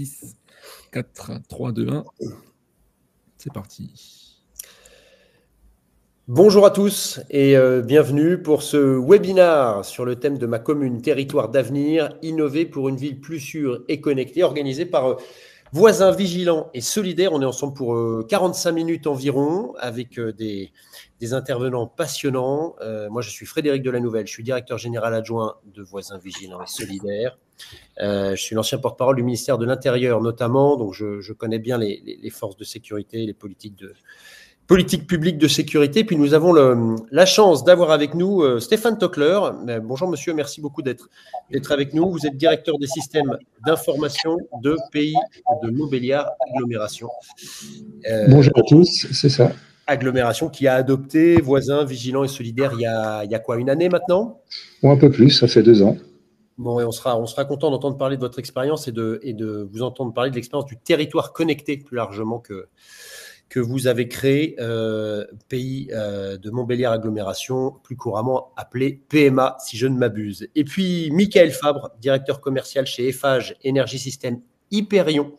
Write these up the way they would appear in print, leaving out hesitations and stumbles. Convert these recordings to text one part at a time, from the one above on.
6, 4, 3, 2, 1. C'est parti. Bonjour à tous et bienvenue pour ce webinaire sur le thème de ma commune territoire d'avenir, innover pour une ville plus sûre et connectée, organisé par Voisins Vigilants et Solidaires. On est ensemble pour 45 minutes environ avec des intervenants passionnants. Moi, je suis Frédéric Delanouvelle, je suis directeur général adjoint de Voisins Vigilants et Solidaires. Je suis l'ancien porte-parole du ministère de l'Intérieur notamment, donc je connais bien les forces de sécurité, les politique publique de sécurité. Puis nous avons la chance d'avoir avec nous Stéphane Tockler. Bonjour monsieur, merci beaucoup d'être avec nous. Vous êtes directeur des systèmes d'information de Pays de Montbéliard Agglomération. Bonjour à tous, c'est ça. Agglomération qui a adopté Voisins Vigilants et Solidaires il y a quoi, une année maintenant? Ou un peu plus, ça fait 2 ans. Bon, et on sera content d'entendre parler de votre expérience et de vous entendre parler de l'expérience du territoire connecté plus largement que vous avez créé, Pays de Montbéliard Agglomération, plus couramment appelé PMA, si je ne m'abuse. Et puis, Michael Fabre, directeur commercial chez Eiffage Énergie Système Hyperion.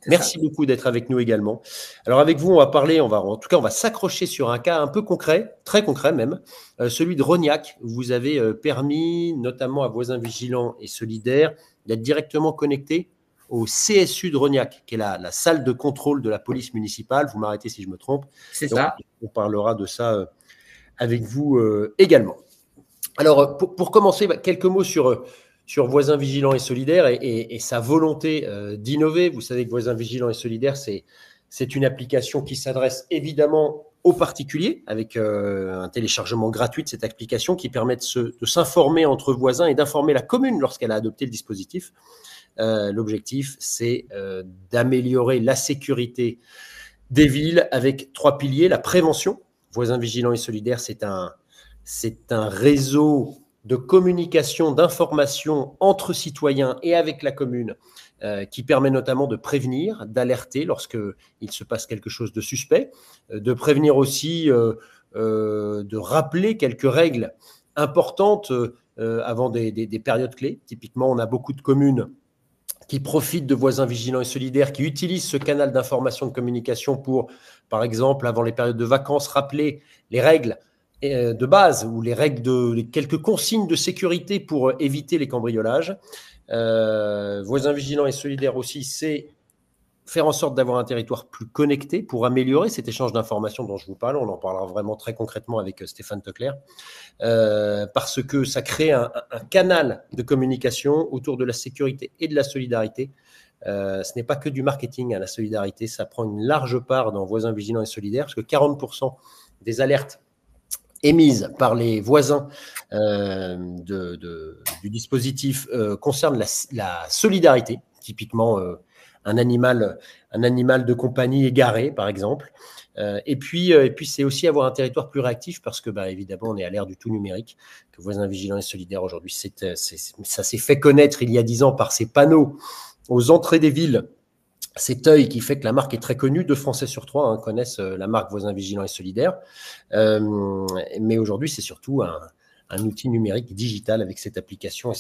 Merci beaucoup d'être avec nous également. Alors, avec vous, on va s'accrocher sur un cas un peu concret, très concret même, celui de Rognac. Vous avez permis, notamment à Voisins Vigilants et Solidaires, d'être directement connectés au CSU de Rognac, qui est la salle de contrôle de la police municipale. Vous m'arrêtez si je me trompe. C'est ça. On parlera de ça avec vous également. Alors, pour commencer, quelques mots sur Voisins Vigilants et Solidaires et sa volonté d'innover. Vous savez que Voisins Vigilants et Solidaires, c'est une application qui s'adresse évidemment aux particuliers, avec un téléchargement gratuit de cette application qui permet de s'informer entre voisins et d'informer la commune lorsqu'elle a adopté le dispositif. L'objectif, c'est d'améliorer la sécurité des villes avec 3 piliers. La prévention. Voisins Vigilants et Solidaires, c'est un réseau de communication, d'information entre citoyens et avec la commune qui permet notamment de prévenir, d'alerter lorsqu'il se passe quelque chose de suspect, de prévenir aussi, de rappeler quelques règles importantes avant des périodes clés. Typiquement, on a beaucoup de communes qui profitent de Voisins Vigilants et Solidaires, qui utilisent ce canal d'information de communication pour, par exemple, avant les périodes de vacances, rappeler les règles de base ou quelques consignes de sécurité pour éviter les cambriolages. Voisins Vigilants et Solidaires aussi, c'est faire en sorte d'avoir un territoire plus connecté pour améliorer cet échange d'informations dont je vous parle. On en parlera vraiment très concrètement avec Stéphane Tockler, parce que ça crée un canal de communication autour de la sécurité et de la solidarité. Ce n'est pas que du marketing, la solidarité, ça prend une large part dans Voisins Vigilants et Solidaires, parce que 40% des alertes émises par les voisins du dispositif concernent la solidarité, typiquement un animal de compagnie égaré, par exemple. Et puis c'est aussi avoir un territoire plus réactif parce que, évidemment, on est à l'ère du tout numérique. Que Voisins Vigilants et Solidaires, aujourd'hui, ça s'est fait connaître il y a 10 ans par ces panneaux aux entrées des villes. Cet œil qui fait que la marque est très connue. 2 Français sur 3 connaissent la marque Voisins Vigilants et Solidaires. Mais aujourd'hui, c'est surtout un outil numérique digital avec cette application et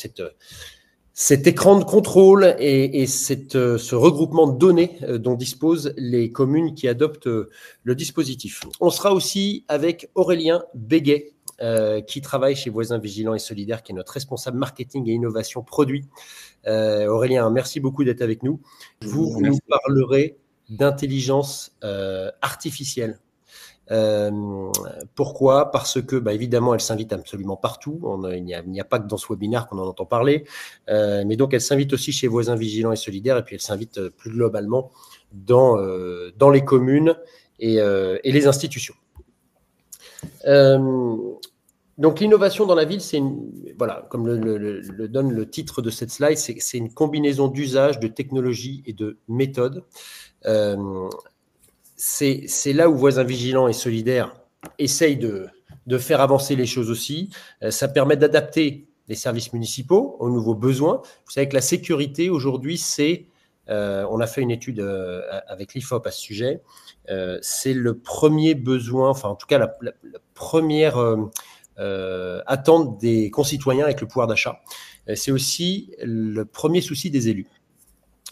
cet écran de contrôle et ce regroupement de données dont disposent les communes qui adoptent le dispositif. On sera aussi avec Aurélien Béguet, qui travaille chez Voisins Vigilants et Solidaires, qui est notre responsable marketing et innovation produit. Aurélien, merci beaucoup d'être avec nous. Vous nous parlerez d'intelligence artificielle. Pourquoi? Parce que, évidemment, elle s'invite absolument partout. Il n'y a pas que dans ce webinaire qu'on en entend parler. Mais donc, elle s'invite aussi chez Voisins Vigilants et Solidaires, et puis elle s'invite plus globalement dans les communes et les institutions. Donc, l'innovation dans la ville, comme le donne le titre de cette slide, c'est une combinaison d'usages, de technologies et de méthodes. C'est là où Voisins Vigilants et Solidaires essayent de faire avancer les choses aussi. Ça permet d'adapter les services municipaux aux nouveaux besoins. Vous savez que la sécurité, aujourd'hui, on a fait une étude avec l'IFOP à ce sujet, c'est le premier besoin, enfin en tout cas la première attente des concitoyens avec le pouvoir d'achat. C'est aussi le premier souci des élus.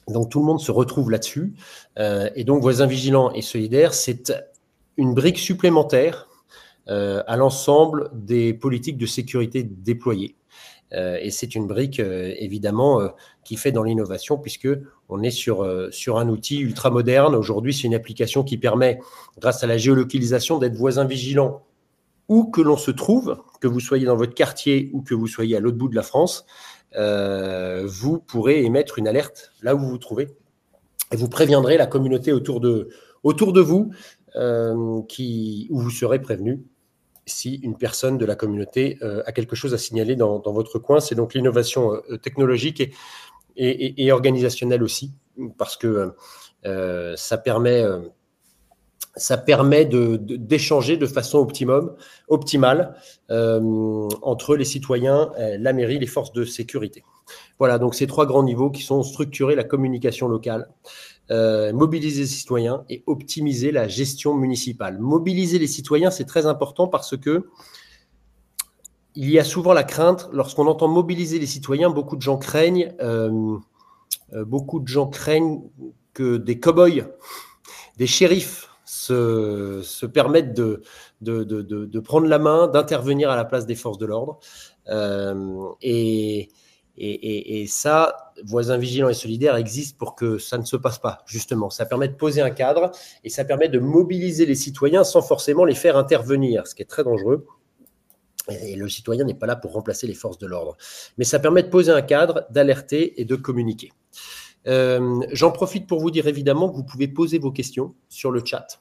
Donc, tout le monde se retrouve là-dessus. Et donc, Voisins Vigilants et Solidaires, c'est une brique supplémentaire à l'ensemble des politiques de sécurité déployées. Et c'est une brique, évidemment, qui fait dans l'innovation, puisqu'on est sur un outil ultra moderne. Aujourd'hui, c'est une application qui permet, grâce à la géolocalisation, d'être voisin vigilant où que l'on se trouve, que vous soyez dans votre quartier ou que vous soyez à l'autre bout de la France. Vous pourrez émettre une alerte là où vous vous trouvez et vous préviendrez la communauté autour de vous où vous serez prévenu si une personne de la communauté a quelque chose à signaler dans votre coin. C'est donc l'innovation technologique et organisationnelle aussi, parce que ça permet d'échanger de façon optimale entre les citoyens, la mairie, les forces de sécurité. Voilà, donc ces 3 grands niveaux qui sont structurer la communication locale, mobiliser les citoyens et optimiser la gestion municipale. Mobiliser les citoyens, c'est très important parce que il y a souvent la crainte, lorsqu'on entend mobiliser les citoyens, beaucoup de gens craignent que des cow-boys, des shérifs se permettent de prendre la main, d'intervenir à la place des forces de l'ordre. Et ça, Voisins Vigilants et Solidaires existe pour que ça ne se passe pas, justement. Ça permet de poser un cadre et ça permet de mobiliser les citoyens sans forcément les faire intervenir, ce qui est très dangereux. Et le citoyen n'est pas là pour remplacer les forces de l'ordre. Mais ça permet de poser un cadre, d'alerter et de communiquer. J'en profite pour vous dire évidemment que vous pouvez poser vos questions sur le chat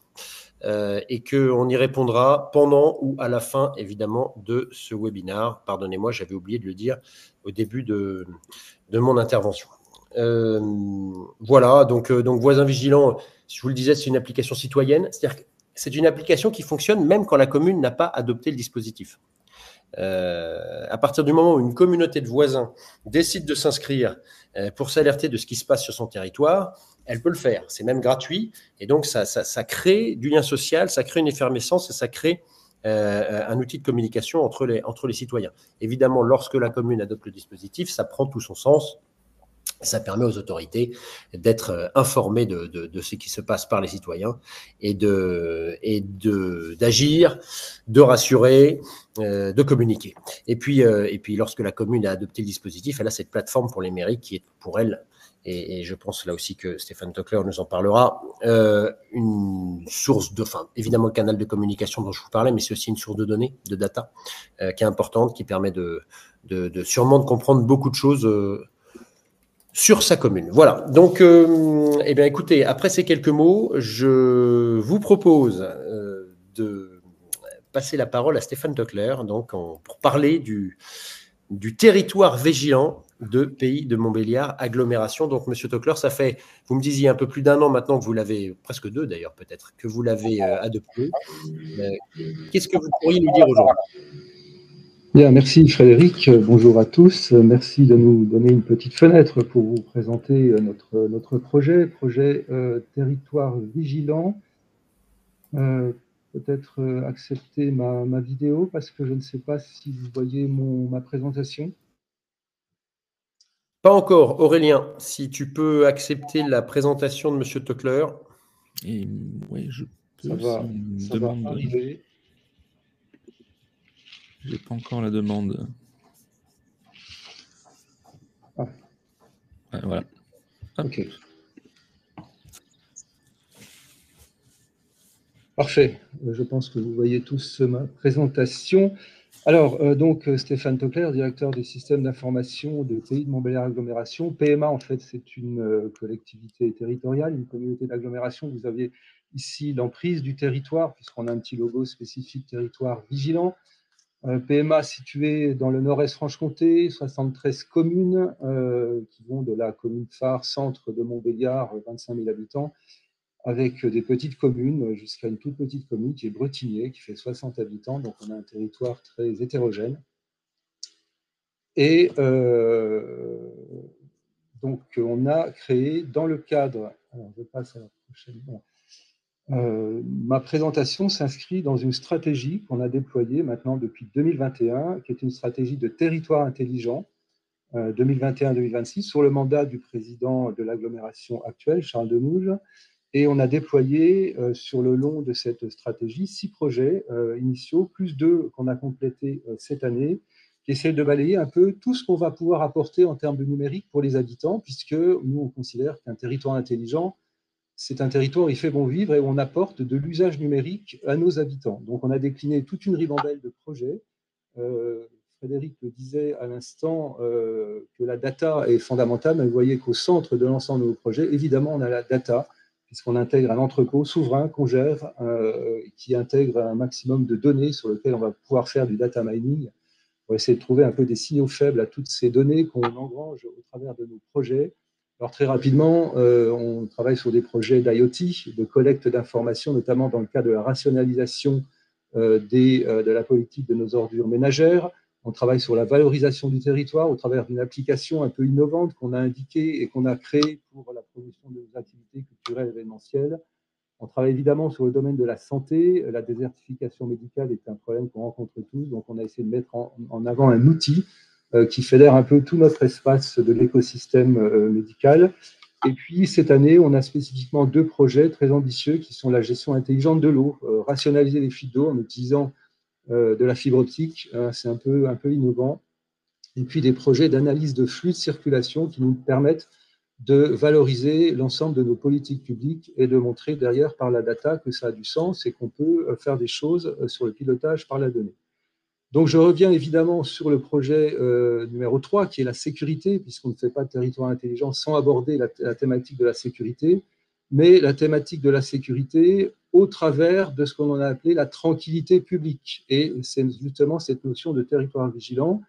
et qu'on y répondra pendant ou à la fin, évidemment, de ce webinaire. Pardonnez-moi, j'avais oublié de le dire au début de mon intervention. Voilà, donc Voisins Vigilants, je vous le disais, c'est une application citoyenne. C'est-à-dire que c'est une application qui fonctionne même quand la commune n'a pas adopté le dispositif. À partir du moment où une communauté de voisins décide de s'inscrire pour s'alerter de ce qui se passe sur son territoire, elle peut le faire. C'est même gratuit. Et donc, ça crée du lien social, ça crée une effervescence et ça crée un outil de communication entre les citoyens. Évidemment, lorsque la commune adopte le dispositif, ça prend tout son sens. Ça permet aux autorités d'être informées de ce qui se passe par les citoyens et d'agir, de rassurer, de communiquer. Et puis, lorsque la commune a adopté le dispositif, elle a cette plateforme pour les mairies qui est pour elle, et je pense là aussi que Stéphane Tockler nous en parlera, une source évidemment le canal de communication dont je vous parlais, mais c'est aussi une source de données, de data, qui est importante, qui permet sûrement de comprendre beaucoup de choses sur sa commune. Voilà, donc eh bien, écoutez, après ces quelques mots, je vous propose de passer la parole à Stéphane Tockler donc, pour parler du territoire vigilant de Pays de Montbéliard agglomération. Donc, Monsieur Tockler, ça fait, vous me disiez, un peu plus d'1 an maintenant que vous l'avez, presque 2 d'ailleurs peut-être, que vous l'avez adopté. Qu'est-ce que vous pourriez nous dire aujourd'hui ? Bien, merci Frédéric, bonjour à tous. Merci de nous donner une petite fenêtre pour vous présenter notre projet Territoire Vigilant. Peut-être accepter ma vidéo parce que je ne sais pas si vous voyez ma présentation. Pas encore. Aurélien, si tu peux accepter la présentation de Monsieur Tockler. Et oui, je peux. Ça va arriver. J'ai pas encore la demande. Ah. Ouais, voilà. Hop. Ok. Parfait. Je pense que vous voyez tous ma présentation. Alors, donc, Stéphane Tockler, directeur des systèmes d'information de Pays de Montbéliard Agglomération. PMA, en fait, c'est une collectivité territoriale, une communauté d'agglomération. Vous avez ici l'emprise du territoire, puisqu'on a un petit logo spécifique territoire vigilant. PMA situé dans le nord-est Franche-Comté, 73 communes qui vont de la commune phare centre de Montbéliard, 25 000 habitants, avec des petites communes jusqu'à une toute petite commune qui est Bretigny, qui fait 60 habitants. Donc, on a un territoire très hétérogène. Et donc, on a créé dans le cadre... Alors, je passe à la prochaine... ma présentation s'inscrit dans une stratégie qu'on a déployée maintenant depuis 2021, qui est une stratégie de territoire intelligent, 2021-2026 sur le mandat du président de l'agglomération actuelle, Charles Demouge. Et on a déployé sur le long de cette stratégie 6 projets initiaux, plus 2 qu'on a complétés cette année, qui essaient de balayer un peu tout ce qu'on va pouvoir apporter en termes de numérique pour les habitants, puisque nous, on considère qu'un territoire intelligent, c'est un territoire où il fait bon vivre et où on apporte de l'usage numérique à nos habitants. Donc, on a décliné toute une ribambelle de projets. Frédéric le disait à l'instant que la data est fondamentale, mais vous voyez qu'au centre de l'ensemble de nos projets, évidemment, on a la data, puisqu'on intègre un entrepôt souverain qu'on gère, qui intègre un maximum de données sur lesquelles on va pouvoir faire du data mining. On va essayer de trouver un peu des signaux faibles à toutes ces données qu'on engrange au travers de nos projets. Alors très rapidement, on travaille sur des projets d'IoT, de collecte d'informations, notamment dans le cadre de la rationalisation de la politique de nos ordures ménagères. On travaille sur la valorisation du territoire au travers d'une application un peu innovante qu'on a indiquée et qu'on a créée pour la promotion de nos activités culturelles et événementielles. On travaille évidemment sur le domaine de la santé. La désertification médicale est un problème qu'on rencontre tous, donc on a essayé de mettre en avant un outil qui fédère un peu tout notre espace de l'écosystème médical. Et puis, cette année, on a spécifiquement 2 projets très ambitieux qui sont la gestion intelligente de l'eau, rationaliser les fuites d'eau en utilisant de la fibre optique, c'est un peu innovant. Et puis, des projets d'analyse de flux de circulation qui nous permettent de valoriser l'ensemble de nos politiques publiques et de montrer derrière par la data que ça a du sens et qu'on peut faire des choses sur le pilotage par la donnée. Donc, je reviens évidemment sur le projet numéro 3, qui est la sécurité, puisqu'on ne fait pas de territoire intelligent sans aborder la thématique de la sécurité, mais la thématique de la sécurité au travers de ce qu'on a appelé la tranquillité publique. Et c'est justement cette notion de territoire vigilant.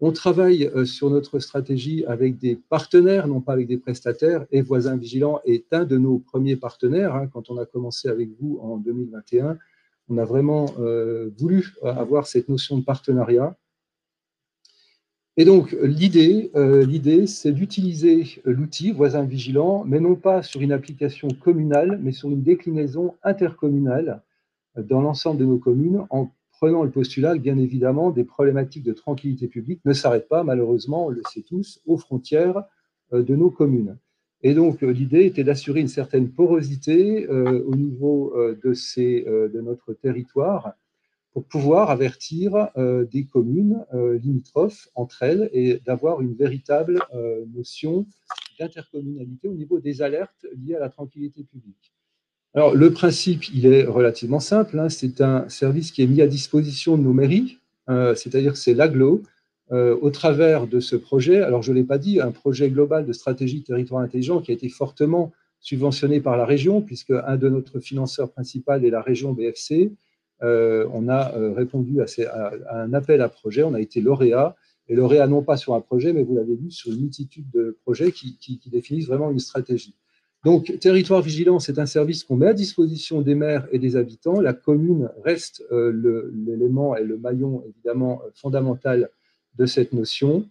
On travaille sur notre stratégie avec des partenaires, non pas avec des prestataires, et Voisins Vigilants est un de nos premiers partenaires. Quand on a commencé avec vous en 2021, on a vraiment voulu avoir cette notion de partenariat. Et donc, l'idée, c'est d'utiliser l'outil Voisins Vigilants, mais non pas sur une application communale, mais sur une déclinaison intercommunale dans l'ensemble de nos communes, en prenant le postulat, bien évidemment, des problématiques de tranquillité publique ne s'arrêtent pas, malheureusement, on le sait tous, aux frontières de nos communes. Et donc, l'idée était d'assurer une certaine porosité au niveau de notre territoire pour pouvoir avertir des communes limitrophes entre elles et d'avoir une véritable notion d'intercommunalité au niveau des alertes liées à la tranquillité publique. Alors, le principe, il est relativement simple. C'est un service qui est mis à disposition de nos mairies, c'est-à-dire que c'est l'agglo, au travers de ce projet. Alors, je ne l'ai pas dit, un projet global de stratégie territoire intelligent qui a été fortement subventionné par la région, puisque un de notre financeurs principaux est la région BFC. On a répondu à un appel à projet, on a été lauréat, et lauréat non pas sur un projet, mais vous l'avez vu, sur une multitude de projets qui définissent vraiment une stratégie. Donc, Territoire Vigilant, c'est un service qu'on met à disposition des maires et des habitants. La commune reste l'élément et le maillon, évidemment, fondamental de cette notion.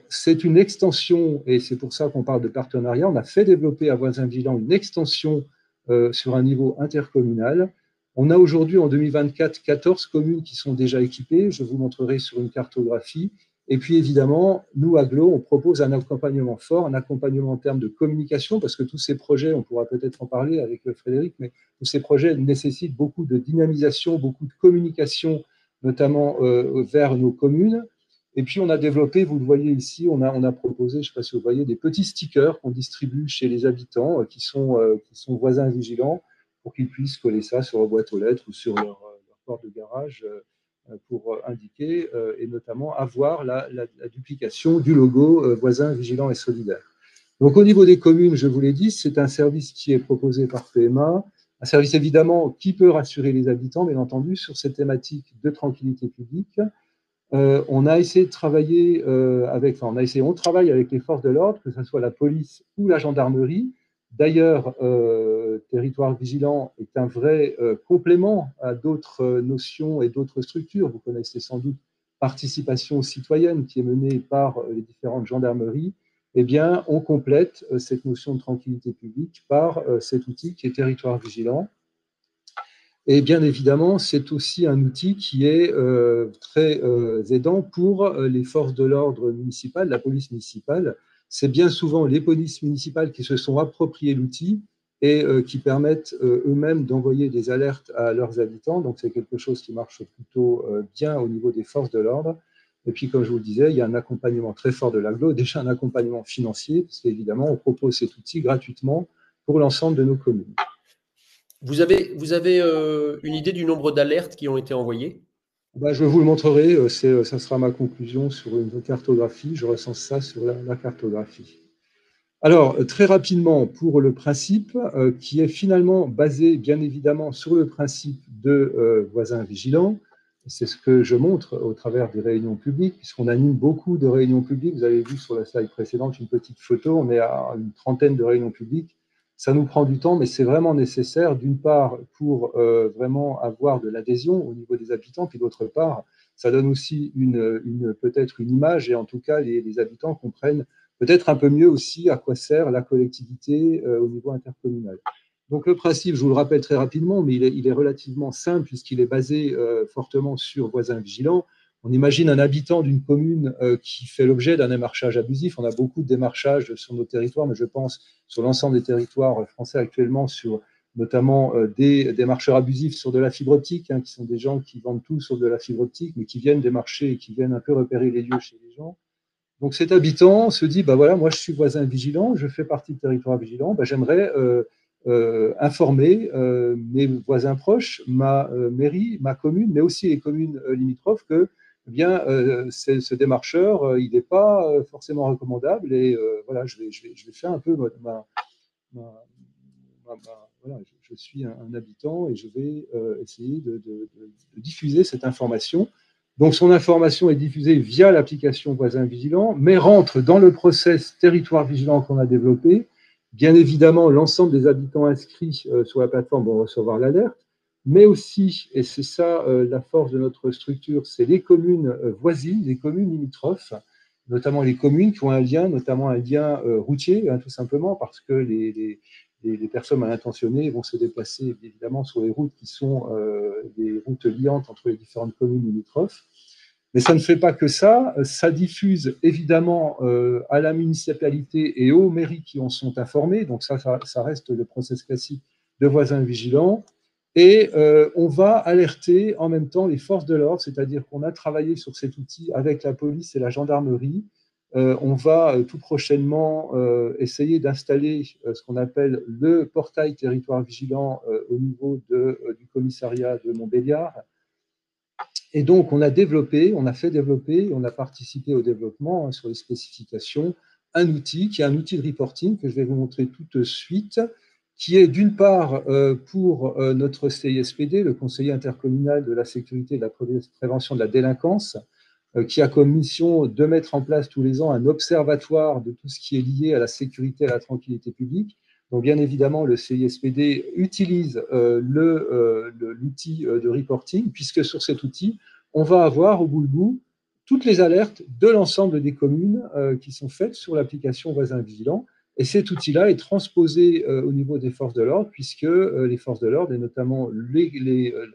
C'est une extension, et c'est pour ça qu'on parle de partenariat. On a fait développer à Voisins Vigilants une extension sur un niveau intercommunal. On a aujourd'hui, en 2024, 14 communes qui sont déjà équipées. Je vous montrerai sur une cartographie. Et puis, évidemment, nous, Aglo, on propose un accompagnement fort, un accompagnement en termes de communication, parce que tous ces projets, on pourra peut-être en parler avec Frédéric, mais tous ces projets nécessitent beaucoup de dynamisation, beaucoup de communication, notamment vers nos communes. Et puis, on a développé, vous le voyez ici, on a proposé, je ne sais pas si vous voyez, des petits stickers qu'on distribue chez les habitants qui sont voisins vigilants pour qu'ils puissent coller ça sur leur boîte aux lettres ou sur leur porte de garage pour indiquer et notamment avoir la duplication du logo voisin, vigilant et solidaire. Donc, au niveau des communes, je vous l'ai dit, c'est un service qui est proposé par PMA, un service évidemment qui peut rassurer les habitants, bien entendu, sur cette thématique de tranquillité publique. On a essayé de travailler on travaille avec les forces de l'ordre, que ce soit la police ou la gendarmerie. D'ailleurs, Territoire Vigilant est un vrai complément à d'autres notions et d'autres structures. Vous connaissez sans doute Participation citoyenne qui est menée par les différentes gendarmeries. Eh bien, on complète cette notion de tranquillité publique par cet outil qui est Territoire Vigilant. Et bien évidemment, c'est aussi un outil qui est très aidant pour les forces de l'ordre municipales, la police municipale. C'est bien souvent les polices municipales qui se sont appropriées l'outil et qui permettent eux-mêmes d'envoyer des alertes à leurs habitants. Donc c'est quelque chose qui marche plutôt bien au niveau des forces de l'ordre. Et puis, comme je vous le disais, il y a un accompagnement très fort de l'AGLO, déjà un accompagnement financier, parce qu'évidemment, on propose cet outil gratuitement pour l'ensemble de nos communes. Vous avez une idée du nombre d'alertes qui ont été envoyées? Bah, je vous le montrerai, ça sera ma conclusion sur une cartographie. Je recense ça sur la cartographie. Alors, très rapidement, pour le principe, qui est finalement basé bien évidemment sur le principe de voisins vigilants, c'est ce que je montre au travers des réunions publiques, puisqu'on anime beaucoup de réunions publiques. Vous avez vu sur la slide précédente une petite photo, on est à une trentaine de réunions publiques. Ça nous prend du temps, mais c'est vraiment nécessaire, d'une part, pour vraiment avoir de l'adhésion au niveau des habitants, puis d'autre part, ça donne aussi peut-être une image, et en tout cas, les habitants comprennent peut-être un peu mieux aussi à quoi sert la collectivité au niveau intercommunal. Donc le principe, je vous le rappelle très rapidement, mais il est relativement simple puisqu'il est basé fortement sur voisins vigilants. On imagine un habitant d'une commune qui fait l'objet d'un démarchage abusif. On a beaucoup de démarchages sur nos territoires, mais je pense sur l'ensemble des territoires français actuellement, sur notamment des démarcheurs abusifs sur de la fibre optique, hein, qui sont des gens qui vendent tout sur de la fibre optique, mais qui viennent démarcher et qui viennent un peu repérer les lieux chez les gens. Donc cet habitant se dit, bah voilà, moi je suis voisin vigilant, je fais partie du territoire vigilant, bah, j'aimerais informer mes voisins proches, ma mairie, ma commune, mais aussi les communes limitrophes que eh bien, ce démarcheur, il n'est pas forcément recommandable et voilà, je vais faire un peu voilà, je suis un habitant et je vais essayer de diffuser cette information. Donc, son information est diffusée via l'application Voisin Vigilant, mais rentre dans le process territoire vigilant qu'on a développé. Bien évidemment, l'ensemble des habitants inscrits sur la plateforme vont recevoir l'alerte, mais aussi, et c'est ça la force de notre structure, c'est les communes voisines, les communes limitrophes, notamment les communes qui ont un lien, notamment un lien routier, hein, tout simplement, parce que les personnes mal intentionnées vont se déplacer évidemment sur les routes qui sont des routes liantes entre les différentes communes limitrophes. Mais ça ne fait pas que ça, ça diffuse évidemment à la municipalité et aux mairies qui en sont informées, donc ça reste le process classique de voisins vigilants, et on va alerter en même temps les forces de l'ordre, c'est-à-dire qu'on a travaillé sur cet outil avec la police et la gendarmerie. On va tout prochainement essayer d'installer ce qu'on appelle le portail territoire vigilant au niveau du commissariat de Montbéliard. Et donc, on a fait développer, on a participé au développement sur les spécifications, un outil qui est un outil de reporting que je vais vous montrer tout de suite, qui est d'une part pour notre CISPD, le conseiller intercommunal de la sécurité et de la prévention de la délinquance, qui a comme mission de mettre en place tous les ans un observatoire de tout ce qui est lié à la sécurité et à la tranquillité publique. Donc, bien évidemment, le CISPD utilise l'outil de reporting, puisque sur cet outil, on va avoir au bout le bout toutes les alertes de l'ensemble des communes qui sont faites sur l'application Voisin Vigilant. Et cet outil-là est transposé au niveau des forces de l'ordre, puisque les forces de l'ordre, et notamment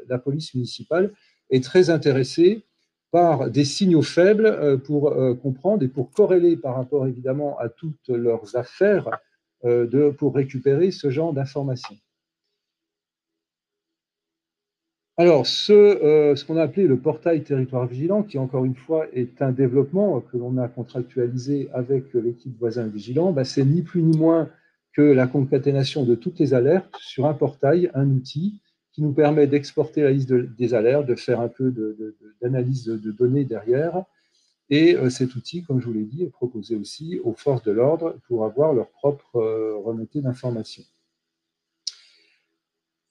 la police municipale, est très intéressée par des signaux faibles pour comprendre et pour corréler par rapport évidemment à toutes leurs affaires pour récupérer ce genre d'informations. Alors, ce qu'on a appelé le portail territoire vigilant, qui encore une fois est un développement que l'on a contractualisé avec l'équipe Voisin Vigilant, c'est ni plus ni moins que la concaténation de toutes les alertes sur un portail, un outil qui nous permet d'exporter la liste des alertes, de faire un peu d'analyse de données derrière. Et cet outil, comme je vous l'ai dit, est proposé aussi aux forces de l'ordre pour avoir leur propre remontée d'informations.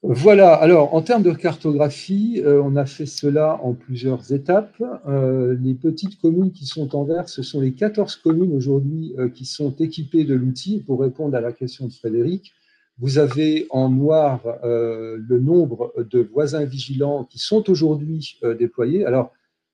Voilà, alors en termes de cartographie, on a fait cela en plusieurs étapes. Les petites communes qui sont en vert, ce sont les 14 communes aujourd'hui qui sont équipées de l'outil. Pour répondre à la question de Frédéric, vous avez en noir le nombre de voisins vigilants qui sont aujourd'hui déployés. Alors,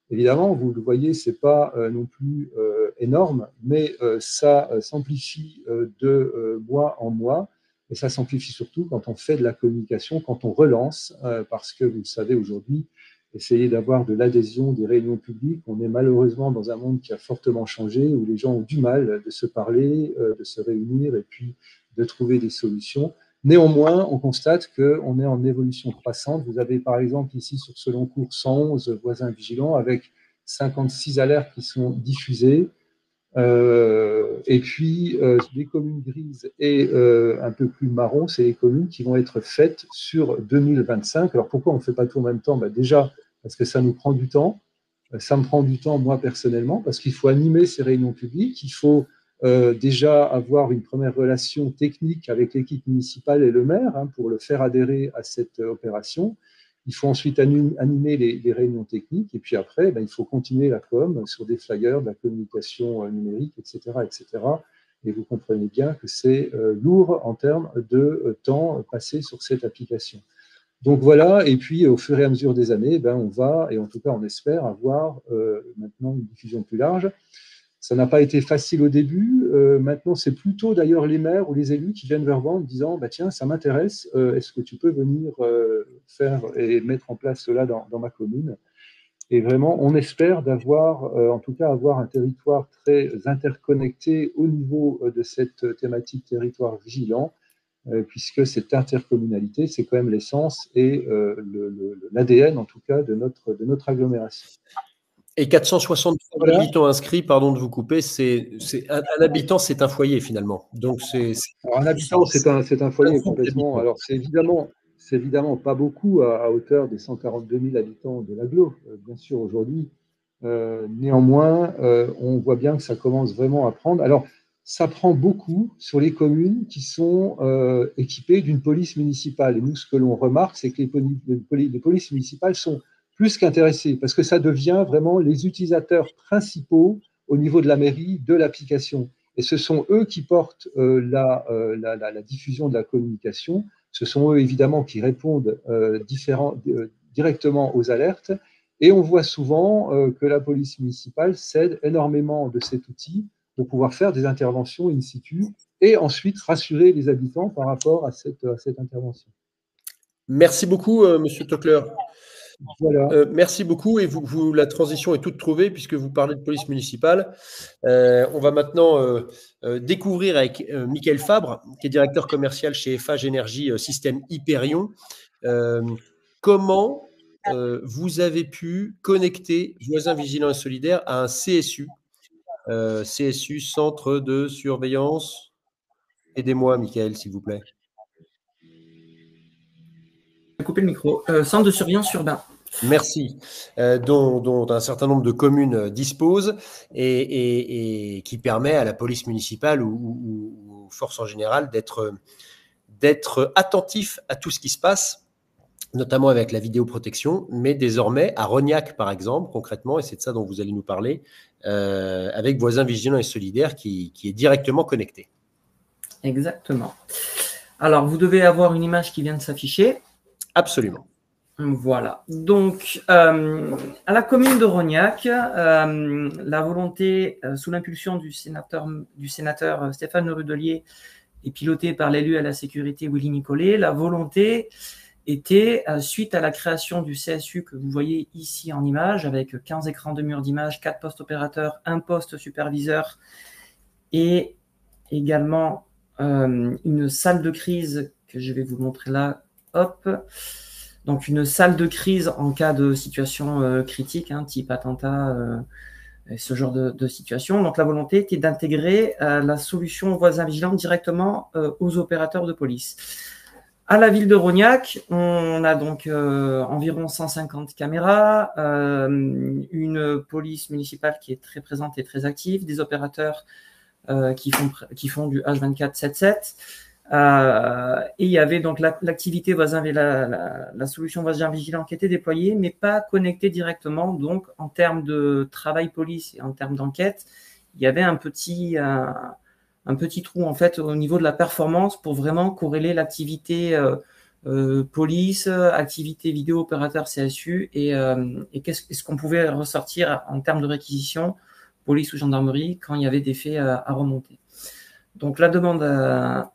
évidemment, vous le voyez, ce n'est pas non plus énorme, mais ça s'amplifie de mois en mois. Et ça s'amplifie surtout quand on fait de la communication, quand on relance, parce que vous le savez aujourd'hui, essayer d'avoir de l'adhésion des réunions publiques. On est malheureusement dans un monde qui a fortement changé, où les gens ont du mal de se parler, de se réunir et puis de trouver des solutions. Néanmoins, on constate qu'on est en évolution croissante. Vous avez par exemple ici sur ce long cours 111 voisins vigilants avec 56 alertes qui sont diffusées. Et puis, les communes grises et un peu plus marron, c'est les communes qui vont être faites sur 2025. Alors, pourquoi on ne fait pas tout en même temps? Déjà, parce que ça nous prend du temps. Ça me prend du temps, moi, personnellement, parce qu'il faut animer ces réunions publiques. Il faut déjà avoir une première relation technique avec l'équipe municipale et le maire pour le faire adhérer à cette opération. Il faut ensuite animer les réunions techniques et puis après, il faut continuer la com sur des flyers, de la communication numérique, etc., etc. Et vous comprenez bien que c'est lourd en termes de temps passé sur cette application. Donc voilà, et puis au fur et à mesure des années, on va, et en tout cas on espère, avoir maintenant une diffusion plus large. Ça n'a pas été facile au début. Maintenant, c'est plutôt d'ailleurs les maires ou les élus qui viennent vers moi en me disant tiens, ça m'intéresse, est-ce que tu peux venir faire et mettre en place cela dans ma commune? Et vraiment, on espère d'avoir, en tout cas, avoir un territoire très interconnecté au niveau de cette thématique territoire vigilant, puisque cette intercommunalité, c'est quand même l'essence et l'ADN, en tout cas, de notre agglomération. Et 463 habitants inscrits, pardon de vous couper, un habitant, c'est un foyer finalement. Donc Alors un habitant, c'est un foyer complètement. Alors c'est évidemment pas beaucoup à hauteur des 142 000 habitants de l'agglo, bien sûr aujourd'hui. Néanmoins, on voit bien que ça commence vraiment à prendre. Alors ça prend beaucoup sur les communes qui sont équipées d'une police municipale. Et nous, ce que l'on remarque, c'est que les polices municipales sont plus qu'intéressés, parce que ça devient vraiment les utilisateurs principaux au niveau de la mairie de l'application. Et ce sont eux qui portent la diffusion de la communication. Ce sont eux, évidemment, qui répondent directement aux alertes. Et on voit souvent que la police municipale cède énormément de cet outil pour pouvoir faire des interventions in situ et ensuite rassurer les habitants par rapport à cette intervention. Merci beaucoup, Monsieur Tockler. Voilà. Merci beaucoup et la transition est toute trouvée puisque vous parlez de police municipale. On va maintenant découvrir avec Michael Fabre, qui est directeur commercial chez Eiffage Énergie Système Hyperion, comment vous avez pu connecter Voisins Vigilants et Solidaires à un CSU, CSU, Centre de Surveillance. Aidez-moi, Michael, s'il vous plaît. Couper le micro. Centre de surveillance urbain. Merci. Dont un certain nombre de communes disposent et qui permet à la police municipale ou aux forces en général d'être attentif à tout ce qui se passe, notamment avec la vidéoprotection, mais désormais à Rognac, par exemple, concrètement, et c'est de ça dont vous allez nous parler, avec Voisins Vigilants et Solidaires qui est directement connecté. Exactement. Alors, vous devez avoir une image qui vient de s'afficher. Absolument. Voilà. Donc, à la commune de Rognac, la volonté, sous l'impulsion du sénateur Stéphane Le Rudelier et pilotée par l'élu à la sécurité Willy Nicollet, la volonté était, suite à la création du CSU que vous voyez ici en image, avec 15 écrans de mur d'image, 4 postes opérateurs, 1 poste superviseur et également une salle de crise que je vais vous montrer là. Hop. Donc, une salle de crise en cas de situation critique, type attentat, ce genre de situation. Donc, la volonté était d'intégrer la solution Voisins Vigilants directement aux opérateurs de police. À la ville de Rognac, on a donc environ 150 caméras, une police municipale qui est très présente et très active, des opérateurs qui font du H24 7/7. Et il y avait donc l'activité la solution Voisins Vigilants qui était déployée, mais pas connectée directement. Donc, en termes de travail police et en termes d'enquête, il y avait un petit trou en fait au niveau de la performance pour vraiment corréler l'activité police, activité vidéo opérateur CSU et ce qu'on pouvait ressortir en termes de réquisition police ou gendarmerie quand il y avait des faits à remonter. Donc la demande,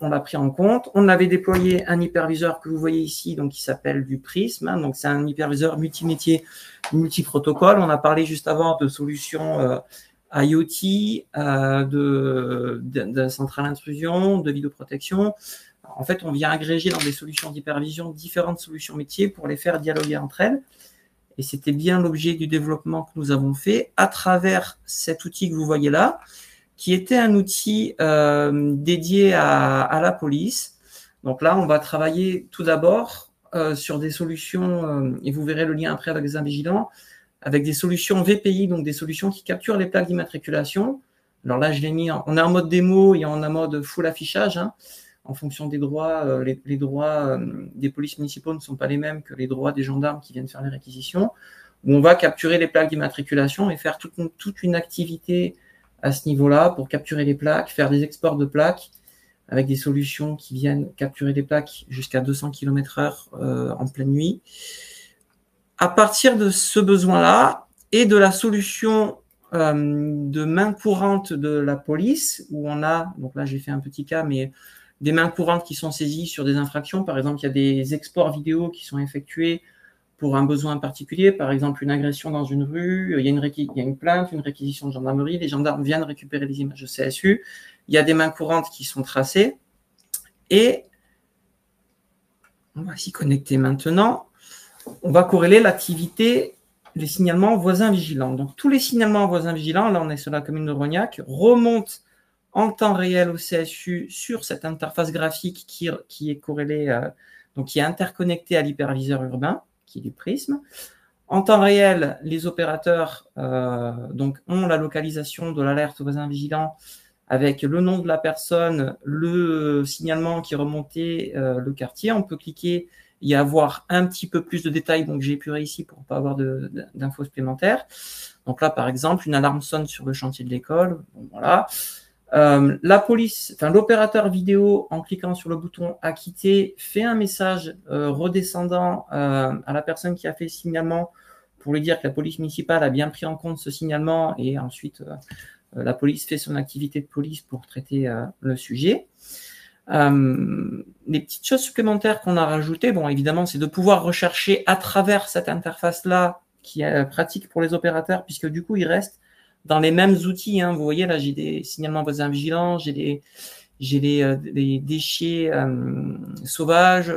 on l'a pris en compte. On avait déployé un hyperviseur que vous voyez ici, donc qui s'appelle du Prism. Hein, donc c'est un hyperviseur multimétier, multi-protocole. On a parlé juste avant de solutions IoT, de centrale intrusion, de vidéoprotection. En fait, on vient agréger dans des solutions d'hypervision différentes solutions métiers pour les faire dialoguer entre elles. Et c'était bien l'objet du développement que nous avons fait à travers cet outil que vous voyez là, qui était un outil dédié à la police. Donc là, on va travailler tout d'abord sur des solutions, et vous verrez le lien après avec les invigilants, avec des solutions VPI, donc des solutions qui capturent les plaques d'immatriculation. Alors là, je l'ai mis, on est en mode démo et on est en mode full affichage, hein, en fonction des droits. Les droits des polices municipaux ne sont pas les mêmes que les droits des gendarmes qui viennent faire les réquisitions, où on va capturer les plaques d'immatriculation et faire toute une activité à ce niveau-là pour capturer les plaques, faire des exports de plaques avec des solutions qui viennent capturer les plaques jusqu'à 200 km/h en pleine nuit. À partir de ce besoin-là et de la solution de main courante de la police, où on a, donc là j'ai fait un petit cas, mais des mains courantes qui sont saisies sur des infractions. Par exemple, il y a des exports vidéo qui sont effectués pour un besoin particulier, par exemple une agression dans une rue, il y a une plainte, une réquisition de gendarmerie, les gendarmes viennent récupérer les images de CSU, il y a des mains courantes qui sont tracées, et on va s'y connecter maintenant. On va corréler l'activité, les signalements voisins vigilants. Donc tous les signalements voisins vigilants, là on est sur la commune de Rognac, remontent en temps réel au CSU sur cette interface graphique qui est corrélée, donc qui est interconnectée à l'hyperviseur urbain, qui est du Prism. En temps réel, les opérateurs donc ont la localisation de l'alerte voisin vigilant avec le nom de la personne, le signalement qui est remonté, le quartier. On peut cliquer et avoir un petit peu plus de détails, donc j'ai épuré ici pour ne pas avoir d'infos supplémentaires. Donc là, par exemple, une alarme sonne sur le chantier de l'école. Bon, voilà. La police, enfin l'opérateur vidéo, en cliquant sur le bouton acquitter, fait un message redescendant à la personne qui a fait le signalement pour lui dire que la police municipale a bien pris en compte ce signalement, et ensuite la police fait son activité de police pour traiter le sujet. Les petites choses supplémentaires qu'on a rajoutées, bon évidemment, c'est de pouvoir rechercher à travers cette interface-là qui est pratique pour les opérateurs, puisque du coup, ils restent dans les mêmes outils. Hein. Vous voyez, là, j'ai des signalements voisins vigilants, j'ai des déchets sauvages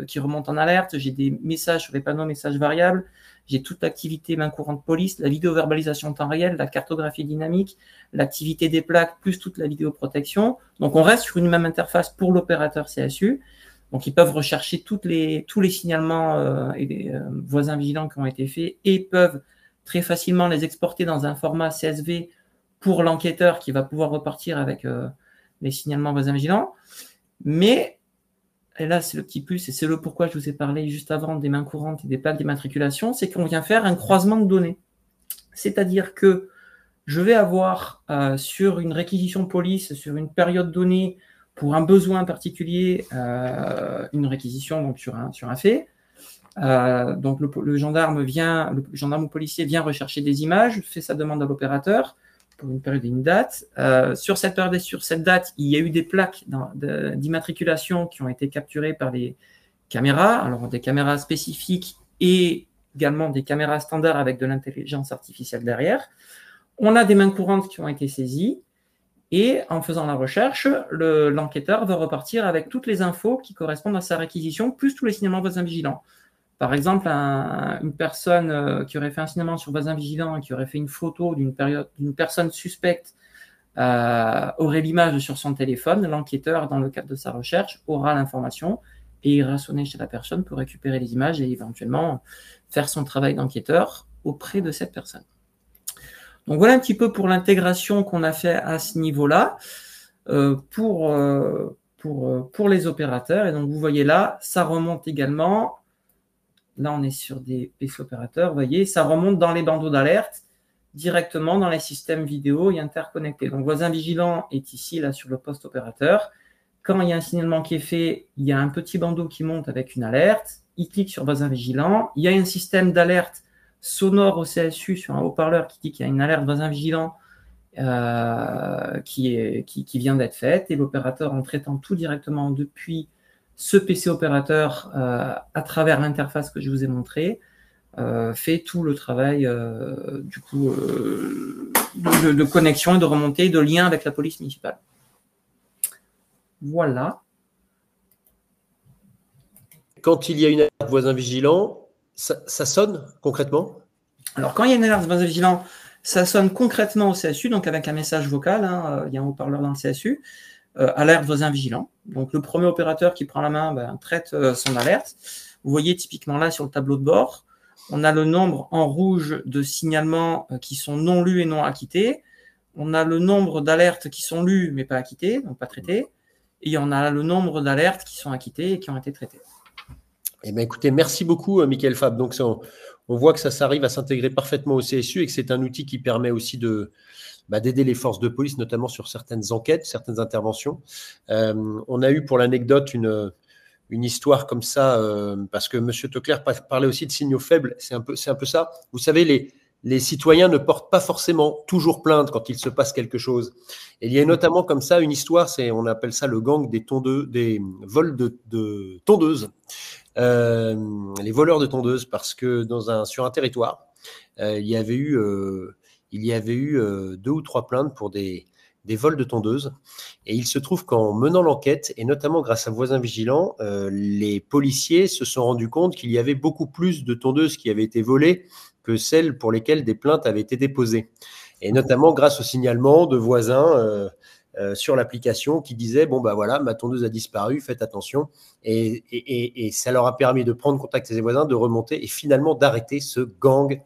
qui remontent en alerte, j'ai des messages sur les panneaux messages variables, j'ai toute l'activité main courante police, la vidéo-verbalisation en temps réel, la cartographie dynamique, l'activité des plaques, plus toute la vidéoprotection. Donc, on reste sur une même interface pour l'opérateur CSU. Donc, ils peuvent rechercher tous les signalements et les voisins vigilants qui ont été faits, et peuvent très facilement les exporter dans un format CSV pour l'enquêteur qui va pouvoir repartir avec les signalements voisins vigilants. Mais, et là c'est le petit plus, et c'est le pourquoi je vous ai parlé juste avant des mains courantes et des plaques d'immatriculation, c'est qu'on vient faire un croisement de données. C'est-à-dire que je vais avoir sur une réquisition police, sur une période donnée, pour un besoin particulier, une réquisition donc sur un fait. Donc le gendarme ou policier vient rechercher des images, fait sa demande à l'opérateur pour une période et une date. Sur cette période et sur cette date, il y a eu des plaques d'immatriculation qui ont été capturées par les caméras, alors des caméras spécifiques et également des caméras standards avec de l'intelligence artificielle derrière. On a des mains courantes qui ont été saisies, et en faisant la recherche, l'enquêteur va repartir avec toutes les infos qui correspondent à sa réquisition, plus tous les signalements voisins vigilants. Par exemple, une personne qui aurait fait un signalement sur voisin vigilant et qui aurait fait une photo d'une personne suspecte aurait l'image sur son téléphone. L'enquêteur, dans le cadre de sa recherche, aura l'information et ira sonner chez la personne pour récupérer les images et éventuellement faire son travail d'enquêteur auprès de cette personne. Donc voilà un petit peu pour l'intégration qu'on a fait à ce niveau-là pour les opérateurs. Et donc vous voyez là, ça remonte également. Là, on est sur des PC opérateurs, vous voyez, ça remonte dans les bandeaux d'alerte, directement dans les systèmes vidéo et interconnectés. Donc, voisin vigilant est ici, là, sur le poste opérateur. Quand il y a un signalement qui est fait, il y a un petit bandeau qui monte avec une alerte. Il clique sur voisin vigilant. Il y a un système d'alerte sonore au CSU sur un haut-parleur qui dit qu'il y a une alerte voisin vigilant. qui vient d'être faite, et l'opérateur, en traitant tout directement depuis ce PC opérateur à travers l'interface que je vous ai montrée, fait tout le travail du coup de connexion et de remontée, de lien avec la police municipale. Voilà. Quand il y a une alerte voisin vigilant, ça sonne concrètement? Alors, quand il y a une alerte voisin vigilant, ça sonne concrètement au CSU, donc avec un message vocal, hein, il y a un haut-parleur dans le CSU, alerte voisin vigilant. Donc, le premier opérateur qui prend la main traite son alerte. Vous voyez typiquement là sur le tableau de bord, on a le nombre en rouge de signalements qui sont non lus et non acquittés. On a le nombre d'alertes qui sont lues mais pas acquittées, donc pas traitées. Et on a le nombre d'alertes qui sont acquittées et qui ont été traitées. Eh bien, écoutez, merci beaucoup, Michael Fab. Donc, on voit que ça s'arrive à s'intégrer parfaitement au CSU et que c'est un outil qui permet aussi d'aider les forces de police, notamment sur certaines enquêtes, certaines interventions. On a eu, pour l'anecdote, une histoire comme ça, parce que M. Toclair parlait aussi de signaux faibles. C'est un peu ça. Vous savez, les citoyens ne portent pas forcément toujours plainte quand il se passe quelque chose. Et il y a notamment comme ça une histoire, on appelle ça le gang des vols de tondeuses. Les voleurs de tondeuses, parce que sur un territoire, il y avait eu 2 ou 3 plaintes pour des vols de tondeuses. Et il se trouve qu'en menant l'enquête, et notamment grâce à Voisins Vigilants, les policiers se sont rendus compte qu'il y avait beaucoup plus de tondeuses qui avaient été volées que celles pour lesquelles des plaintes avaient été déposées. Et notamment grâce au signalement de voisins sur l'application qui disait voilà, ma tondeuse a disparu, faites attention. Et ça leur a permis de prendre contact avec les voisins, de remonter et finalement d'arrêter ce gang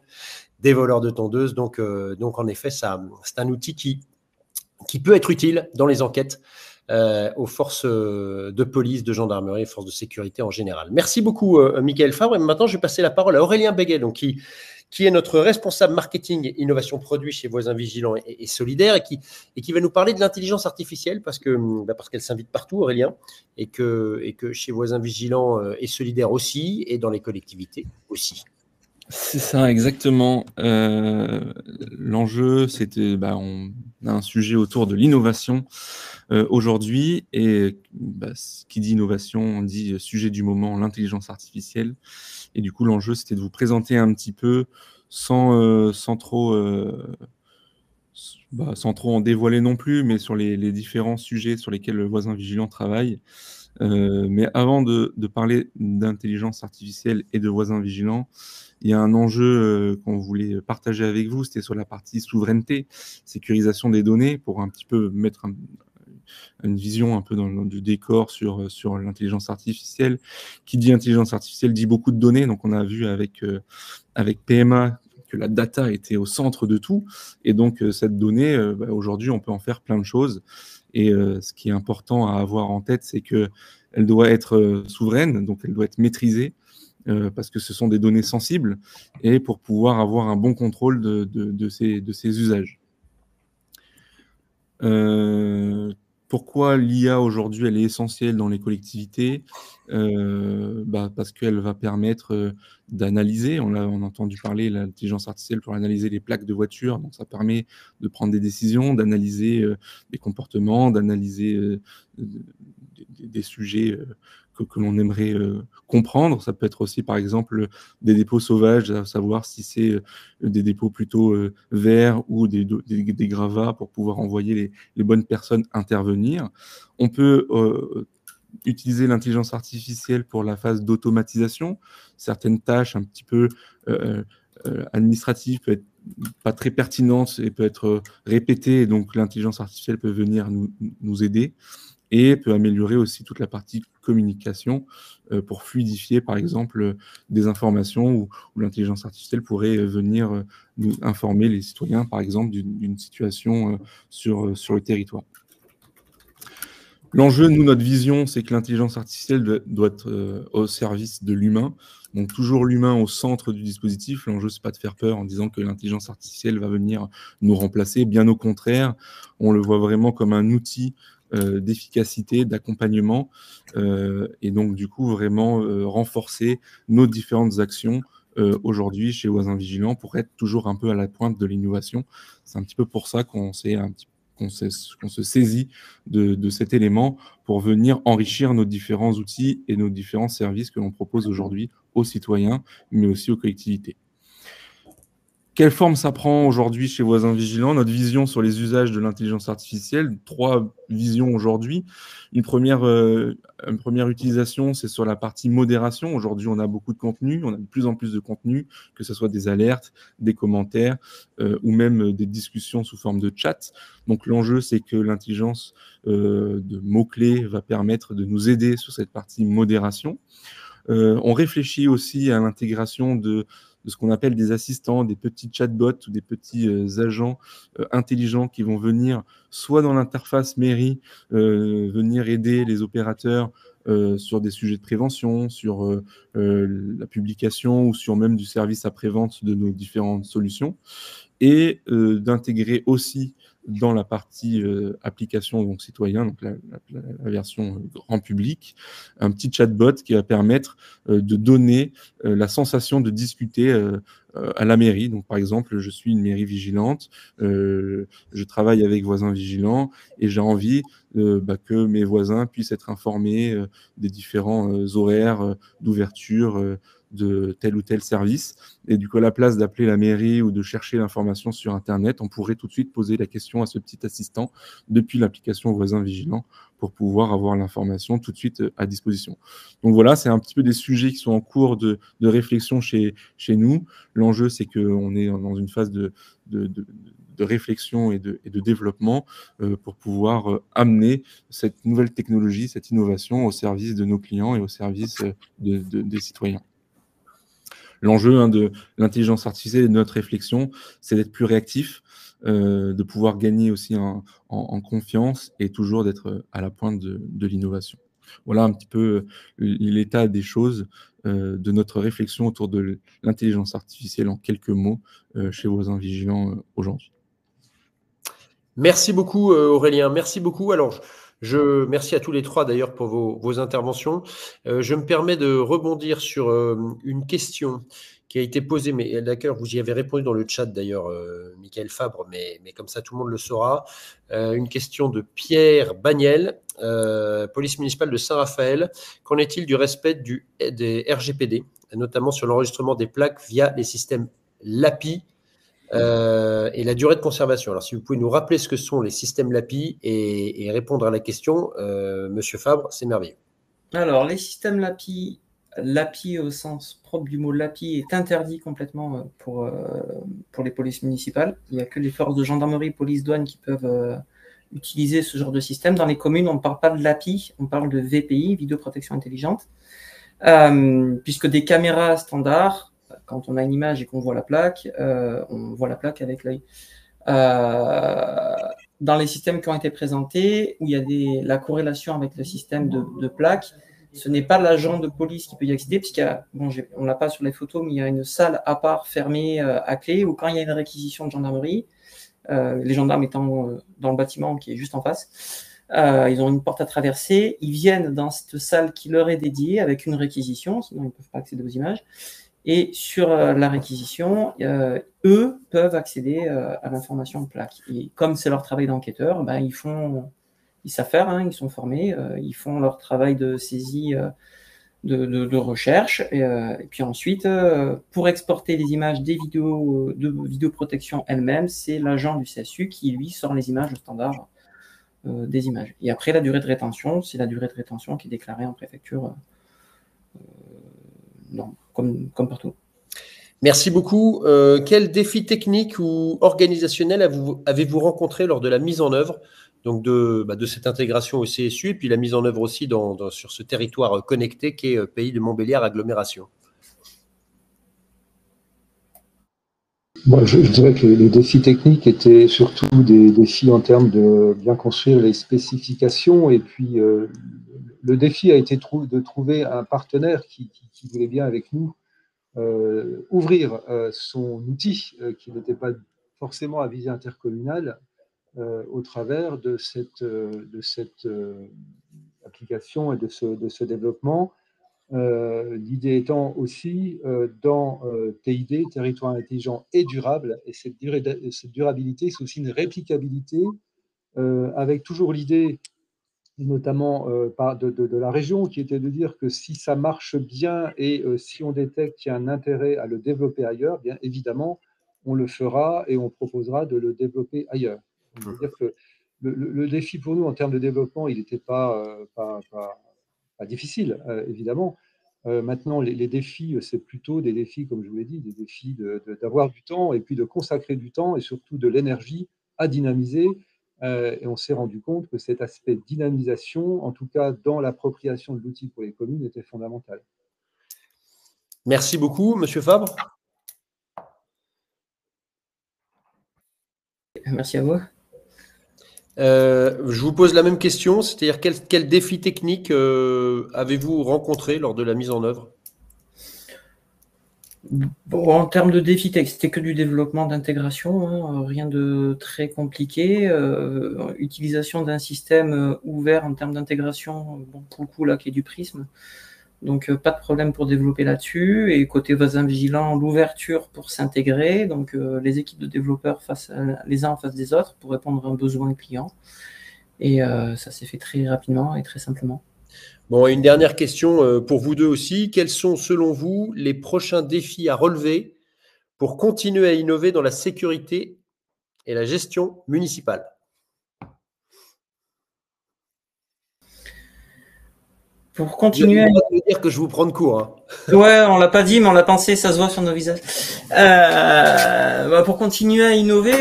des voleurs de tondeuses. Donc en effet, c'est un outil qui peut être utile dans les enquêtes aux forces de police, de gendarmerie, forces de sécurité en général. Merci beaucoup, Michael Fabre. Et maintenant, je vais passer la parole à Aurélien Béguet, donc qui est notre responsable marketing et innovation produit chez Voisins Vigilants et Solidaires, et qui va nous parler de l'intelligence artificielle, parce qu'elle s'invite partout, Aurélien, et que chez Voisins Vigilants et Solidaires aussi, et dans les collectivités aussi. C'est ça, exactement. L'enjeu, c'était, on a un sujet autour de l'innovation aujourd'hui, et qui dit innovation, on dit sujet du moment, l'intelligence artificielle. Et du coup, l'enjeu, c'était de vous présenter un petit peu, sans trop en dévoiler non plus, mais sur les différents sujets sur lesquels le Voisin Vigilant travaille. Mais avant de parler d'intelligence artificielle et de Voisins Vigilants, il y a un enjeu qu'on voulait partager avec vous, c'était sur la partie souveraineté, sécurisation des données, pour un petit peu mettre une vision un peu dans du décor sur l'intelligence artificielle. Qui dit intelligence artificielle dit beaucoup de données, donc on a vu avec PMA que la data était au centre de tout, et donc cette donnée, aujourd'hui, on peut en faire plein de choses. Et ce qui est important à avoir en tête, c'est qu'elle doit être souveraine, donc elle doit être maîtrisée, parce que ce sont des données sensibles, et pour pouvoir avoir un bon contrôle de ces usages. Pourquoi l'IA aujourd'hui, elle est essentielle dans les collectivités? Parce qu'elle va permettre d'analyser, on a entendu parler, l'intelligence artificielle pour analyser les plaques de voitures, donc ça permet de prendre des décisions, d'analyser des comportements, d'analyser des sujets que l'on aimerait comprendre. Ça peut être aussi, par exemple, des dépôts sauvages, à savoir si c'est des dépôts plutôt verts ou des gravats, pour pouvoir envoyer les bonnes personnes intervenir. On peut utiliser l'intelligence artificielle pour la phase d'automatisation. Certaines tâches un petit peu administratives peuvent être pas très pertinentes et peuvent être répétées, et donc l'intelligence artificielle peut venir nous aider, et peut améliorer aussi toute la partie communication pour fluidifier, par exemple, des informations où l'intelligence artificielle pourrait venir nous informer les citoyens, par exemple, d'une situation sur le territoire. L'enjeu, nous, notre vision, c'est que l'intelligence artificielle doit être au service de l'humain. Donc, toujours l'humain au centre du dispositif. L'enjeu, c'est pas de faire peur en disant que l'intelligence artificielle va venir nous remplacer. Bien au contraire, on le voit vraiment comme un outil d'efficacité, d'accompagnement, et donc du coup vraiment renforcer nos différentes actions aujourd'hui chez Voisins Vigilants pour être toujours un peu à la pointe de l'innovation. C'est un petit peu pour ça qu'on se saisit de cet élément pour venir enrichir nos différents outils et nos différents services que l'on propose aujourd'hui aux citoyens, mais aussi aux collectivités. Quelle forme ça prend aujourd'hui chez Voisins Vigilants? Notre vision sur les usages de l'intelligence artificielle, 3 visions aujourd'hui. Une première utilisation, c'est sur la partie modération. Aujourd'hui, on a beaucoup de contenu, on a de plus en plus de contenu, que ce soit des alertes, des commentaires ou même des discussions sous forme de chat. Donc l'enjeu, c'est que l'intelligence de mots-clés va permettre de nous aider sur cette partie modération. On réfléchit aussi à l'intégration de ce qu'on appelle des assistants, des petits chatbots ou des petits agents intelligents qui vont venir soit dans l'interface mairie, venir aider les opérateurs sur des sujets de prévention, sur la publication ou sur même du service après-vente de nos différentes solutions, et d'intégrer aussi dans la partie application donc citoyen, donc la version grand public, un petit chatbot qui va permettre de donner la sensation de discuter à la mairie. Donc, par exemple, je suis une mairie vigilante, je travaille avec Voisins Vigilants et j'ai envie que mes voisins puissent être informés des différents horaires d'ouverture de tel ou tel service. Et du coup, à la place d'appeler la mairie ou de chercher l'information sur Internet, on pourrait tout de suite poser la question à ce petit assistant depuis l'application Voisins Vigilants pour pouvoir avoir l'information tout de suite à disposition. Donc voilà, c'est un petit peu des sujets qui sont en cours de réflexion chez nous. L'enjeu, c'est qu'on est dans une phase de réflexion et de développement pour pouvoir amener cette nouvelle technologie, cette innovation au service de nos clients et au service des citoyens. L'enjeu de l'intelligence artificielle et de notre réflexion, c'est d'être plus réactif, de pouvoir gagner aussi en confiance et toujours d'être à la pointe de l'innovation. Voilà un petit peu l'état des choses de notre réflexion autour de l'intelligence artificielle en quelques mots chez Voisins Vigilants aujourd'hui. Merci beaucoup Aurélien, merci beaucoup. Alors, merci à tous les trois d'ailleurs pour vos interventions. Je me permets de rebondir sur une question qui a été posée, mais d'accord, vous y avez répondu dans le chat d'ailleurs, Michael Fabre, mais comme ça tout le monde le saura. Une question de Pierre Bagnel, police municipale de Saint-Raphaël. Qu'en est-il du respect des RGPD, notamment sur l'enregistrement des plaques via les systèmes LAPI et la durée de conservation? Alors, si vous pouvez nous rappeler ce que sont les systèmes LAPI et répondre à la question, Monsieur Fabre, c'est merveilleux. Alors, les systèmes l'API au sens propre du mot l'API est interdit complètement pour les polices municipales. Il n'y a que les forces de gendarmerie, police, douane qui peuvent utiliser ce genre de système. Dans les communes, on ne parle pas de l'API, on parle de VPI, vidéoprotection intelligente, puisque des caméras standards, quand on a une image et qu'on voit la plaque, on voit la plaque avec l'œil. Dans les systèmes qui ont été présentés, où il y a la corrélation avec le système de plaques, ce n'est pas l'agent de police qui peut y accéder, on ne l'a pas sur les photos, mais il y a une salle à part fermée à clé, où quand il y a une réquisition de gendarmerie, les gendarmes étant dans le bâtiment qui est juste en face, ils ont une porte à traverser, ils viennent dans cette salle qui leur est dédiée avec une réquisition, sinon ils ne peuvent pas accéder aux images. Et sur la réquisition, eux peuvent accéder à l'information de plaque. Et comme c'est leur travail d'enquêteur, ils savent faire, ils sont formés, ils font leur travail de saisie, de recherche. Et puis ensuite, pour exporter les images des vidéos de vidéoprotection elles-mêmes, c'est l'agent du CSU qui, lui, sort les images standard des images. Et après, la durée de rétention, c'est la durée de rétention qui est déclarée en préfecture. Non, comme partout. Merci beaucoup. Quel défi technique ou organisationnel avez-vous rencontré lors de la mise en œuvre de cette intégration au CSU et puis la mise en œuvre aussi sur ce territoire connecté qu'est Pays de Montbéliard Agglomération? Moi, je dirais que les défis techniques étaient surtout des défis en termes de bien construire les spécifications et puis le défi a été de trouver un partenaire qui voulait bien avec nous ouvrir son outil qui n'était pas forcément à visée intercommunale au travers de cette application et de ce développement. L'idée étant aussi dans TID, territoire intelligent et durable, et cette durabilité, c'est aussi une réplicabilité avec toujours l'idée, notamment de la région, qui était de dire que si ça marche bien et si on détecte qu'il y a un intérêt à le développer ailleurs, bien évidemment, on le fera et on proposera de le développer ailleurs. C'est-à-dire que le défi pour nous en termes de développement, il n'était pas difficile, évidemment. Maintenant, les défis, c'est plutôt des défis, comme je vous l'ai dit, des défis d'avoir du temps et puis de consacrer du temps et surtout de l'énergie à dynamiser. Et on s'est rendu compte que cet aspect dynamisation, en tout cas dans l'appropriation de l'outil pour les communes, était fondamental. Merci beaucoup, Monsieur Fabre. Merci à vous. Je vous pose la même question, c'est-à-dire quel défi technique avez-vous rencontré lors de la mise en œuvre? Bon, en termes de défi, c'était que du développement d'intégration, hein, rien de très compliqué. Utilisation d'un système ouvert en termes d'intégration, bon, pour le coup là, qui est du Prisme. Donc, pas de problème pour développer là-dessus. Et côté voisin vigilant, l'ouverture pour s'intégrer. Donc, les équipes de développeurs les uns en face des autres pour répondre à un besoin client. Et ça s'est fait très rapidement et très simplement. Bon, et une dernière question pour vous deux aussi. Quels sont, selon vous, les prochains défis à relever pour continuer à innover dans la sécurité et la gestion municipale? Pour continuer. Vous avez le droit de me dire que je vous prends de court. Hein. Ouais, on l'a pas dit, mais on l'a pensé, ça se voit sur nos visages. Pour continuer à innover,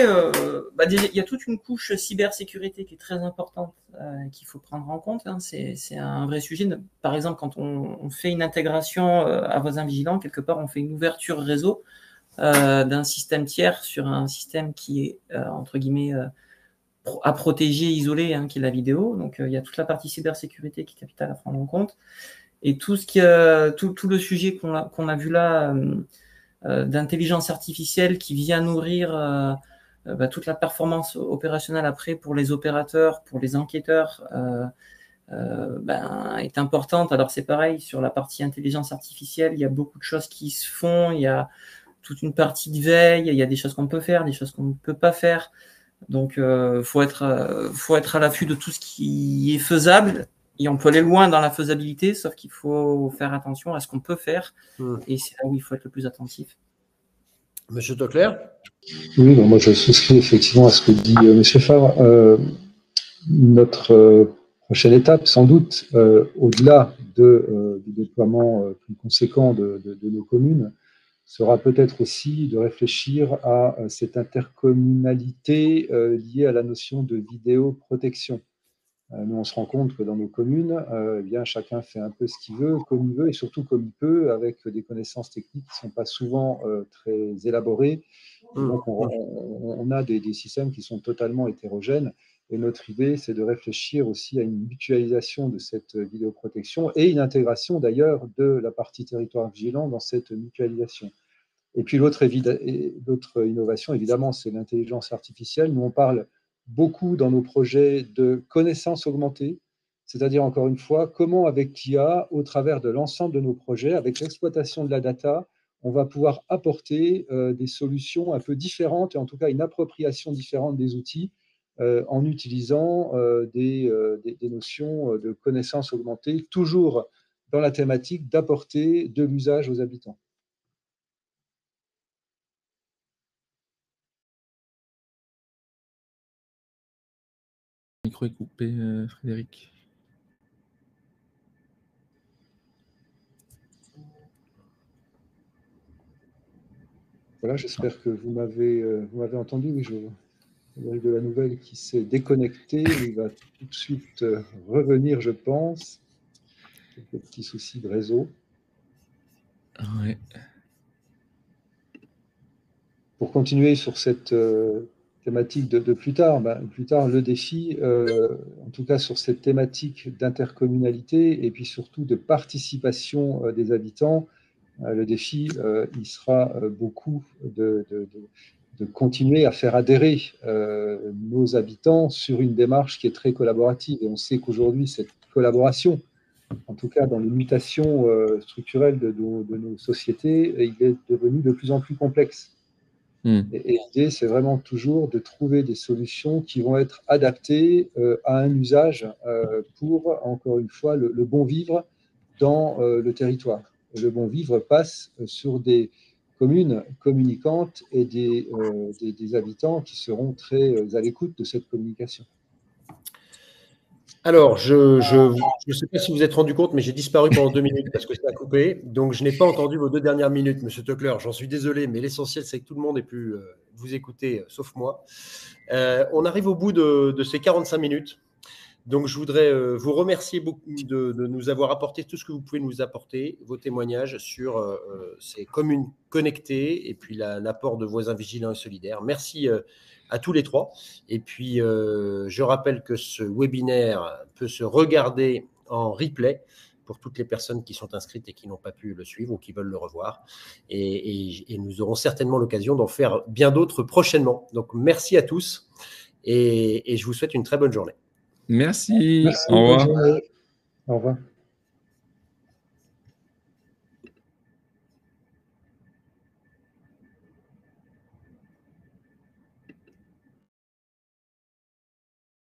déjà, il y a toute une couche cybersécurité qui est très importante, qu'il faut prendre en compte. Hein. C'est un vrai sujet. Par exemple, quand on fait une intégration à voisin vigilant, quelque part, on fait une ouverture réseau d'un système tiers sur un système qui est, entre guillemets, à protéger, isoler, hein, qui est la vidéo. Donc, il y a toute la partie cybersécurité qui est capitale à prendre en compte. Et tout le sujet qu'on a vu là d'intelligence artificielle qui vient nourrir toute la performance opérationnelle après pour les opérateurs, pour les enquêteurs, est importante. Alors c'est pareil sur la partie intelligence artificielle, il y a beaucoup de choses qui se font, il y a toute une partie de veille, il y a des choses qu'on peut faire, des choses qu'on ne peut pas faire. Donc faut être à l'affût de tout ce qui est faisable. Et on peut aller loin dans la faisabilité, sauf qu'il faut faire attention à ce qu'on peut faire. Et c'est là où il faut être le plus attentif. Monsieur Tocler? Oui, moi je souscris effectivement à ce que dit Monsieur Fabre. Notre prochaine étape, sans doute, au-delà du déploiement plus conséquent de nos communes, sera peut-être aussi de réfléchir à cette intercommunalité liée à la notion de vidéoprotection. Nous, on se rend compte que dans nos communes, bien, chacun fait un peu ce qu'il veut, comme il veut, et surtout comme il peut, avec des connaissances techniques qui ne sont pas souvent très élaborées. Donc, on a des systèmes qui sont totalement hétérogènes. Et notre idée, c'est de réfléchir aussi à une mutualisation de cette vidéoprotection et une intégration d'ailleurs de la partie territoire vigilant dans cette mutualisation. Et puis l'autre innovation, évidemment, c'est l'intelligence artificielle. Nous, on parle beaucoup dans nos projets de connaissances augmentées, c'est-à-dire, encore une fois, comment avec l'IA, au travers de l'ensemble de nos projets, avec l'exploitation de la data, on va pouvoir apporter des solutions un peu différentes, et en tout cas une appropriation différente des outils, en utilisant des notions de connaissances augmentées, toujours dans la thématique d'apporter de l'usage aux habitants. Le micro est coupé, Frédéric. Voilà, j'espère que vous m'avez entendu. Oui, Frédéric de la Nouvelle qui s'est déconnecté. Il va tout de suite revenir, je pense. Quelques petits soucis de réseau. Ouais. Pour continuer sur cette thématique de plus tard, le défi, en tout cas sur cette thématique d'intercommunalité et puis surtout de participation des habitants, le défi, il sera beaucoup de continuer à faire adhérer nos habitants sur une démarche qui est très collaborative. Et on sait qu'aujourd'hui, cette collaboration en tout cas dans les mutations structurelles de nos sociétés, il est devenu de plus en plus complexe. Et l'idée, c'est vraiment toujours de trouver des solutions qui vont être adaptées à un usage pour, encore une fois, le bon vivre dans le territoire. Le bon vivre passe sur des communes communicantes et des habitants qui seront très à l'écoute de cette communication. Alors, je ne sais pas si vous vous êtes rendu compte, mais j'ai disparu pendant 2 minutes parce que ça a coupé. Donc, je n'ai pas entendu vos 2 dernières minutes, Monsieur Tockler. J'en suis désolé, mais l'essentiel, c'est que tout le monde ait pu vous écouter, sauf moi. On arrive au bout de ces 45 minutes. Donc, je voudrais vous remercier beaucoup de nous avoir apporté tout ce que vous pouvez nous apporter, vos témoignages sur ces communes connectées et puis l'apport de voisins vigilants et solidaires. Merci à tous les 3. Et puis, je rappelle que ce webinaire peut se regarder en replay pour toutes les personnes qui sont inscrites et qui n'ont pas pu le suivre ou qui veulent le revoir. Et nous aurons certainement l'occasion d'en faire bien d'autres prochainement. Donc, merci à tous et je vous souhaite une très bonne journée. Merci. Merci, Au revoir. au revoir.